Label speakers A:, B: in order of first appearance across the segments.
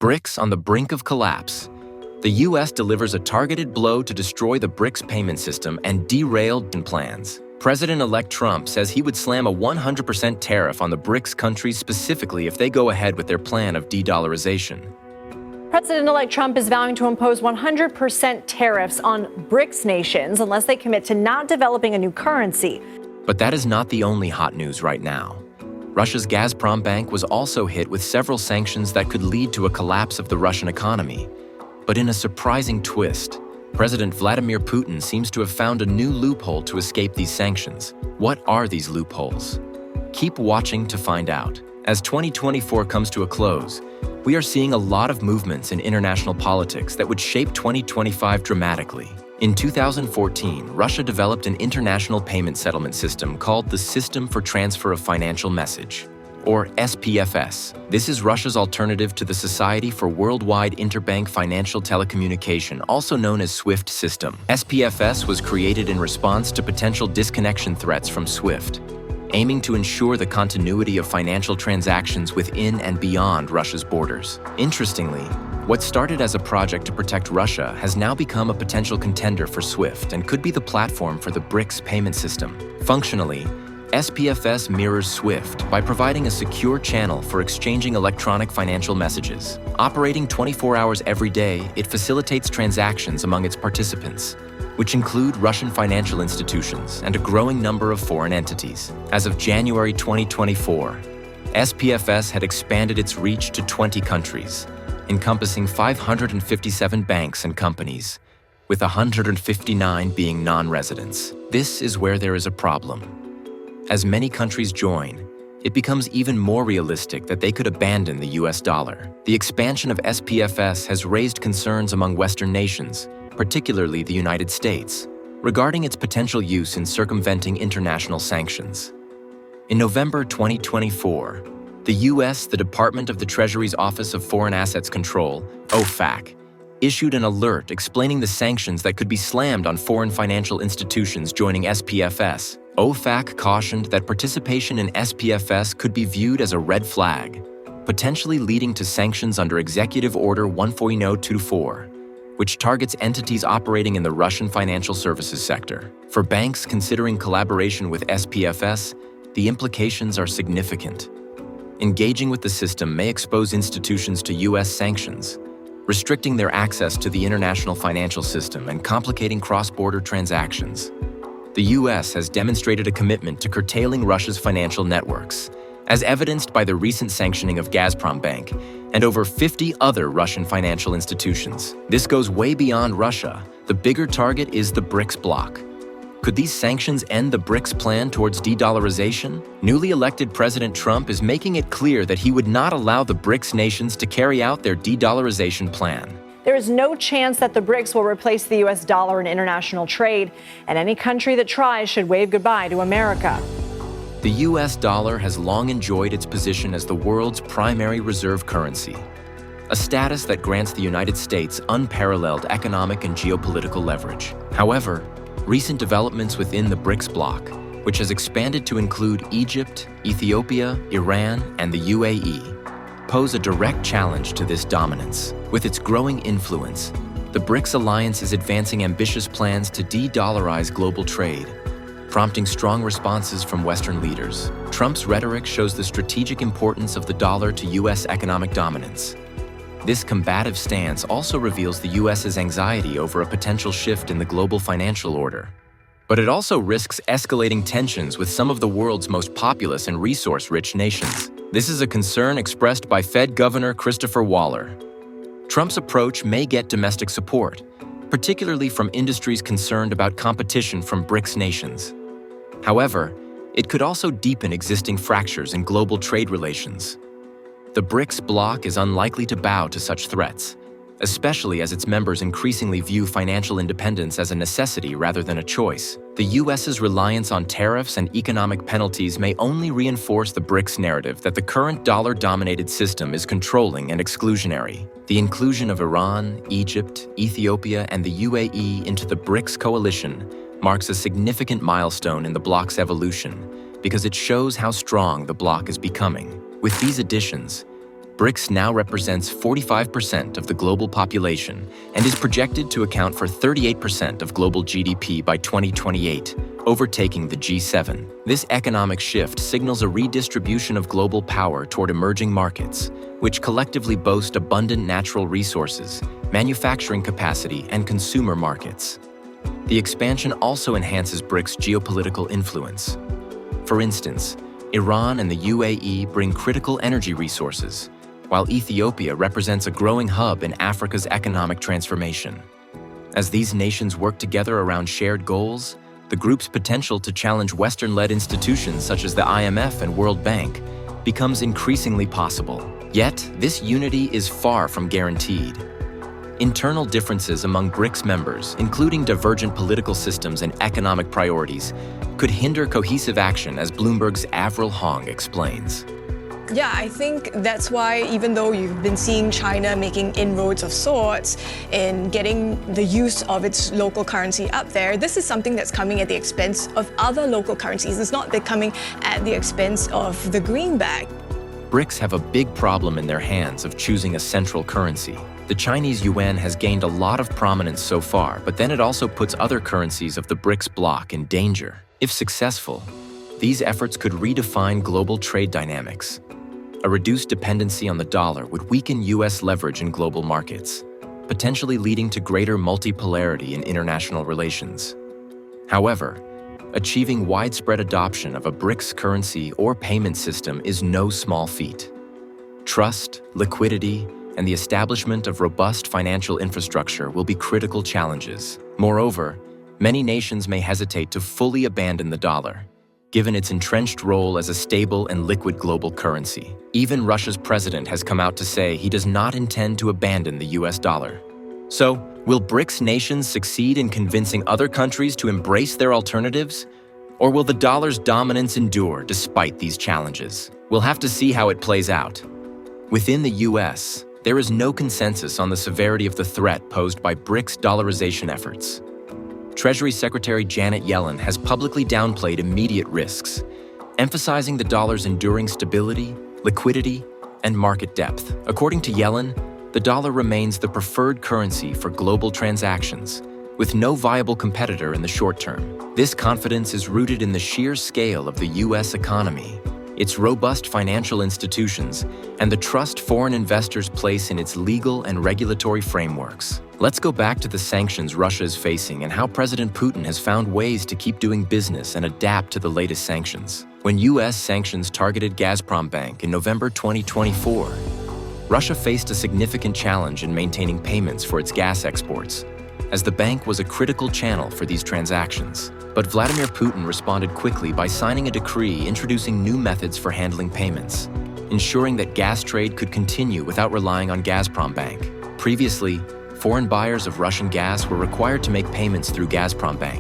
A: BRICS on the brink of collapse. The U.S. delivers a targeted blow to destroy the BRICS payment system and derail plans. President-elect Trump says he would slam a 100% tariff on the BRICS countries specifically if they go ahead with their plan of de-dollarization.
B: President-elect Trump is vowing to impose 100% tariffs on BRICS nations unless they commit to not developing a new currency.
A: But that is not the only hot news right now. Russia's Gasprombank was also hit with several sanctions that could lead to a collapse of the Russian economy. But in a surprising twist, President Vladimir Putin seems to have found a new loophole to escape these sanctions. What are these loopholes? Keep watching to find out. As 2024 comes to a close, we are seeing a lot of movements in international politics that would shape 2025 dramatically. In 2014, Russia developed an international payment settlement system called the System for Transfer of Financial Message, or SPFS. This is Russia's alternative to the Society for Worldwide Interbank Financial Telecommunication, also known as SWIFT system. SPFS was created in response to potential disconnection threats from SWIFT, aiming to ensure the continuity of financial transactions within and beyond Russia's borders. Interestingly, what started as a project to protect Russia has now become a potential contender for SWIFT and could be the platform for the BRICS payment system. Functionally, SPFS mirrors SWIFT by providing a secure channel for exchanging electronic financial messages. Operating 24 hours every day, it facilitates transactions among its participants, which include Russian financial institutions and a growing number of foreign entities. As of January 2024, SPFS had expanded its reach to 20 countries, encompassing 557 banks and companies, with 159 being non-residents. This is where there is a problem. As many countries join, it becomes even more realistic that they could abandon the US dollar. The expansion of SPFS has raised concerns among Western nations, particularly the United States, regarding its potential use in circumventing international sanctions. In November 2024, the U.S., the Department of the Treasury's Office of Foreign Assets Control, OFAC, issued an alert explaining the sanctions that could be slammed on foreign financial institutions joining SPFS. OFAC cautioned that participation in SPFS could be viewed as a red flag, potentially leading to sanctions under Executive Order 14024, which targets entities operating in the Russian financial services sector. For banks considering collaboration with SPFS, the implications are significant. Engaging with the system may expose institutions to U.S. sanctions, restricting their access to the international financial system and complicating cross-border transactions. The U.S. has demonstrated a commitment to curtailing Russia's financial networks, as evidenced by the recent sanctioning of Gasprombank and over 50 other Russian financial institutions. This goes way beyond Russia. The bigger target is the BRICS bloc. Could these sanctions end the BRICS plan towards de-dollarization? Newly elected President Trump is making it clear that he would not allow the BRICS nations to carry out their de-dollarization plan.
B: There is no chance that the BRICS will replace the U.S. dollar in international trade, and any country that tries should wave goodbye to America.
A: The U.S. dollar has long enjoyed its position as the world's primary reserve currency, a status that grants the United States unparalleled economic and geopolitical leverage. However, recent developments within the BRICS bloc, which has expanded to include Egypt, Ethiopia, Iran, and the UAE, pose a direct challenge to this dominance. With its growing influence, the BRICS alliance is advancing ambitious plans to de-dollarize global trade, prompting strong responses from Western leaders. Trump's rhetoric shows the strategic importance of the dollar to U.S. economic dominance. This combative stance also reveals the U.S.'s anxiety over a potential shift in the global financial order. But it also risks escalating tensions with some of the world's most populous and resource-rich nations. This is a concern expressed by Fed Governor Christopher Waller. Trump's approach may get domestic support, particularly from industries concerned about competition from BRICS nations. However, it could also deepen existing fractures in global trade relations. The BRICS bloc is unlikely to bow to such threats, especially as its members increasingly view financial independence as a necessity rather than a choice. The U.S.'s reliance on tariffs and economic penalties may only reinforce the BRICS narrative that the current dollar-dominated system is controlling and exclusionary. The inclusion of Iran, Egypt, Ethiopia, and the UAE into the BRICS coalition marks a significant milestone in the bloc's evolution because it shows how strong the bloc is becoming. With these additions, BRICS now represents 45% of the global population and is projected to account for 38% of global GDP by 2028, overtaking the G7. This economic shift signals a redistribution of global power toward emerging markets, which collectively boast abundant natural resources, manufacturing capacity, and consumer markets. The expansion also enhances BRICS' geopolitical influence. For instance, Iran and the UAE bring critical energy resources, while Ethiopia represents a growing hub in Africa's economic transformation. As these nations work together around shared goals, the group's potential to challenge Western-led institutions such as the IMF and World Bank becomes increasingly possible. Yet, this unity is far from guaranteed. Internal differences among BRICS members, including divergent political systems and economic priorities, could hinder cohesive action, as Bloomberg's Avril Hong explains.
C: Yeah, I think that's why, even though you've been seeing China making inroads of sorts in getting the use of its local currency up there, this is something that's coming at the expense of other local currencies. It's not coming at the expense of the greenback.
A: BRICS have a big problem in their hands of choosing a central currency. The Chinese yuan has gained a lot of prominence so far, but then it also puts other currencies of the BRICS bloc in danger. If successful, these efforts could redefine global trade dynamics. A reduced dependency on the dollar would weaken U.S. leverage in global markets, potentially leading to greater multipolarity in international relations. However, achieving widespread adoption of a BRICS currency or payment system is no small feat. Trust, liquidity, and the establishment of robust financial infrastructure will be critical challenges. Moreover, many nations may hesitate to fully abandon the dollar, given its entrenched role as a stable and liquid global currency. Even Russia's president has come out to say he does not intend to abandon the US dollar. So, will BRICS nations succeed in convincing other countries to embrace their alternatives? Or will the dollar's dominance endure despite these challenges? We'll have to see how it plays out. Within the US, there is no consensus on the severity of the threat posed by BRICS dollarization efforts. Treasury Secretary Janet Yellen has publicly downplayed immediate risks, emphasizing the dollar's enduring stability, liquidity, and market depth. According to Yellen, the dollar remains the preferred currency for global transactions, with no viable competitor in the short term. This confidence is rooted in the sheer scale of the U.S. economy, its robust financial institutions, and the trust foreign investors place in its legal and regulatory frameworks. Let's go back to the sanctions Russia is facing and how President Putin has found ways to keep doing business and adapt to the latest sanctions. When U.S. sanctions targeted Gasprombank in November 2024, Russia faced a significant challenge in maintaining payments for its gas exports, as the bank was a critical channel for these transactions. But Vladimir Putin responded quickly by signing a decree introducing new methods for handling payments, ensuring that gas trade could continue without relying on Gasprombank. Previously, foreign buyers of Russian gas were required to make payments through Gasprombank,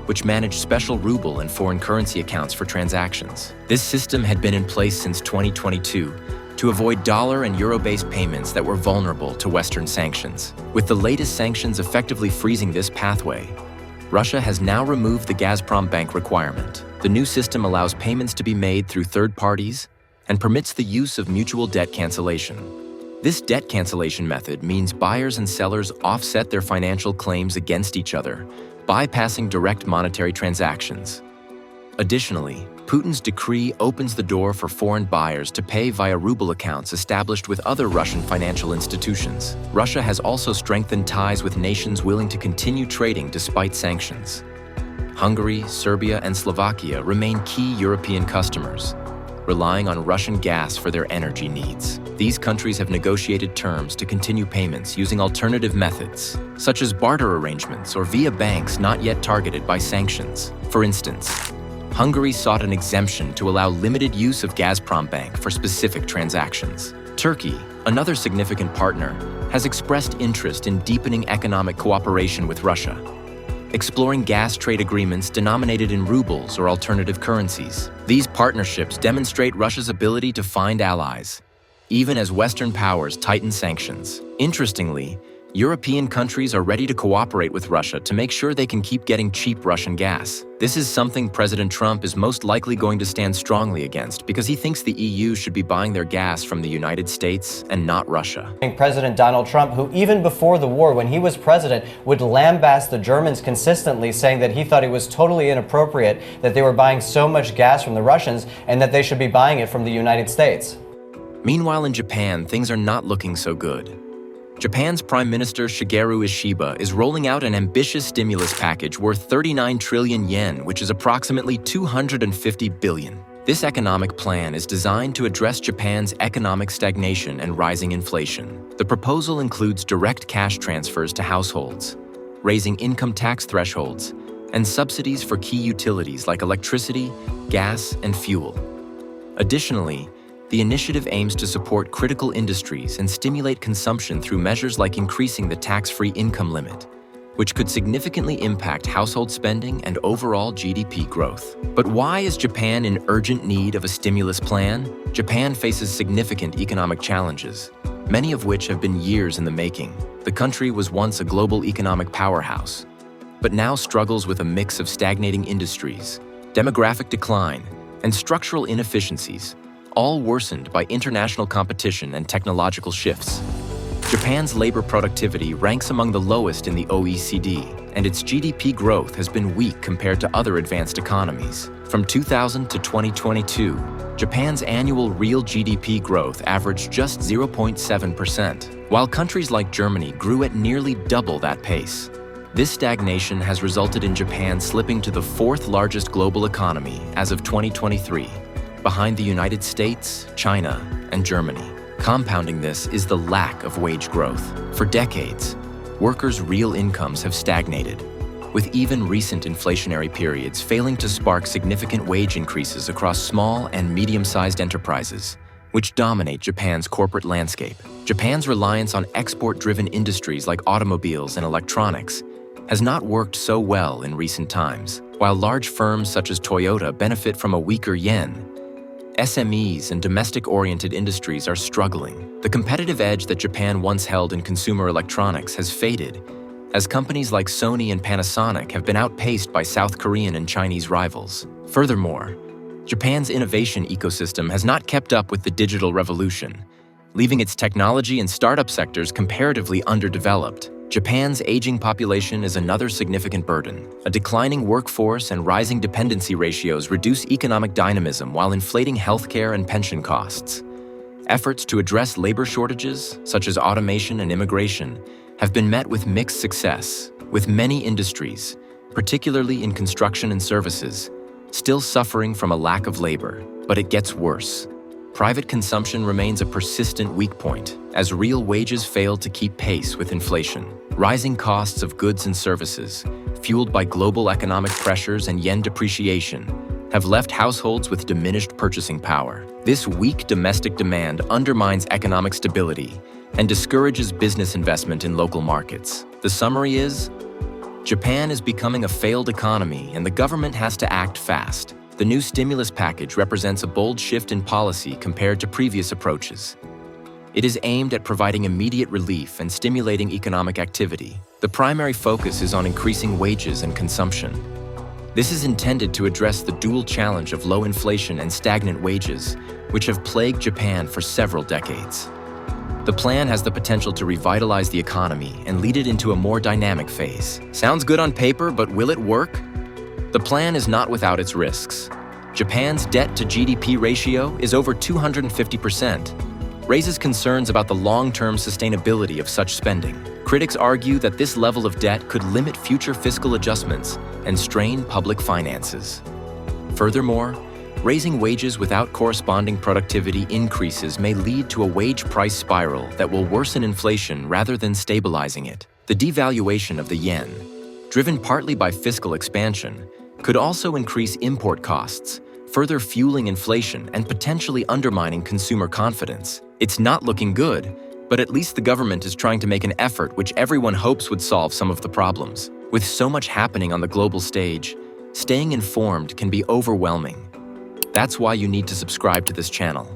A: which managed special ruble and foreign currency accounts for transactions. This system had been in place since 2022 to avoid dollar and euro-based payments that were vulnerable to Western sanctions. With the latest sanctions effectively freezing this pathway, Russia has now removed the Gasprombank requirement. The new system allows payments to be made through third parties and permits the use of mutual debt cancellation. This debt cancellation method means buyers and sellers offset their financial claims against each other, bypassing direct monetary transactions. Additionally, Putin's decree opens the door for foreign buyers to pay via ruble accounts established with other Russian financial institutions. Russia has also strengthened ties with nations willing to continue trading despite sanctions. Hungary, Serbia, and Slovakia remain key European customers, relying on Russian gas for their energy needs. These countries have negotiated terms to continue payments using alternative methods, such as barter arrangements or via banks not yet targeted by sanctions. For instance, Hungary sought an exemption to allow limited use of Gasprombank for specific transactions. Turkey, another significant partner, has expressed interest in deepening economic cooperation with Russia, exploring gas trade agreements denominated in rubles or alternative currencies. These partnerships demonstrate Russia's ability to find allies, even as Western powers tighten sanctions. Interestingly, European countries are ready to cooperate with Russia to make sure they can keep getting cheap Russian gas. This is something President Trump is most likely going to stand strongly against because he thinks the EU should be buying their gas from the United States and not Russia.
D: President Donald Trump, who even before the war, when he was president, would lambast the Germans consistently, saying that he thought it was totally inappropriate that they were buying so much gas from the Russians and that they should be buying it from the United States.
A: Meanwhile, in Japan, things are not looking so good. Japan's Prime Minister Shigeru Ishiba is rolling out an ambitious stimulus package worth 39 trillion yen, which is approximately 250 billion. This economic plan is designed to address Japan's economic stagnation and rising inflation. The proposal includes direct cash transfers to households, raising income tax thresholds, and subsidies for key utilities like electricity, gas, and fuel. Additionally, the initiative aims to support critical industries and stimulate consumption through measures like increasing the tax-free income limit, which could significantly impact household spending and overall GDP growth. But why is Japan in urgent need of a stimulus plan? Japan faces significant economic challenges, many of which have been years in the making. The country was once a global economic powerhouse, but now struggles with a mix of stagnating industries, demographic decline, and structural inefficiencies, all worsened by international competition and technological shifts. Japan's labor productivity ranks among the lowest in the OECD, and its GDP growth has been weak compared to other advanced economies. From 2000 to 2022, Japan's annual real GDP growth averaged just 0.7%, while countries like Germany grew at nearly double that pace. This stagnation has resulted in Japan slipping to the fourth largest global economy as of 2023, behind the United States, China, and Germany. Compounding this is the lack of wage growth. For decades, workers' real incomes have stagnated, with even recent inflationary periods failing to spark significant wage increases across small and medium-sized enterprises, which dominate Japan's corporate landscape. Japan's reliance on export-driven industries like automobiles and electronics has not worked so well in recent times. While large firms such as Toyota benefit from a weaker yen, SMEs and domestic-oriented industries are struggling. The competitive edge that Japan once held in consumer electronics has faded, as companies like Sony and Panasonic have been outpaced by South Korean and Chinese rivals. Furthermore, Japan's innovation ecosystem has not kept up with the digital revolution, leaving its technology and startup sectors comparatively underdeveloped. Japan's aging population is another significant burden. A declining workforce and rising dependency ratios reduce economic dynamism while inflating healthcare and pension costs. Efforts to address labor shortages, such as automation and immigration, have been met with mixed success, with many industries, particularly in construction and services, still suffering from a lack of labor. But it gets worse. Private consumption remains a persistent weak point, as real wages fail to keep pace with inflation. Rising costs of goods and services, fueled by global economic pressures and yen depreciation, have left households with diminished purchasing power. This weak domestic demand undermines economic stability and discourages business investment in local markets. The summary is, Japan is becoming a failed economy and the government has to act fast. The new stimulus package represents a bold shift in policy compared to previous approaches. It is aimed at providing immediate relief and stimulating economic activity. The primary focus is on increasing wages and consumption. This is intended to address the dual challenge of low inflation and stagnant wages, which have plagued Japan for several decades. The plan has the potential to revitalize the economy and lead it into a more dynamic phase. Sounds good on paper, but will it work? The plan is not without its risks. Japan's debt-to-GDP ratio is over 250%, raises concerns about the long-term sustainability of such spending. Critics argue that this level of debt could limit future fiscal adjustments and strain public finances. Furthermore, raising wages without corresponding productivity increases may lead to a wage-price spiral that will worsen inflation rather than stabilizing it. The devaluation of the yen, driven partly by fiscal expansion, could also increase import costs, further fueling inflation and potentially undermining consumer confidence. It's not looking good, but at least the government is trying to make an effort which everyone hopes would solve some of the problems. With so much happening on the global stage, staying informed can be overwhelming. That's why you need to subscribe to this channel.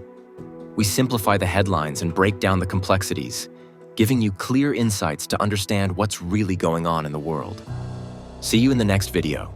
A: We simplify the headlines and break down the complexities, giving you clear insights to understand what's really going on in the world. See you in the next video.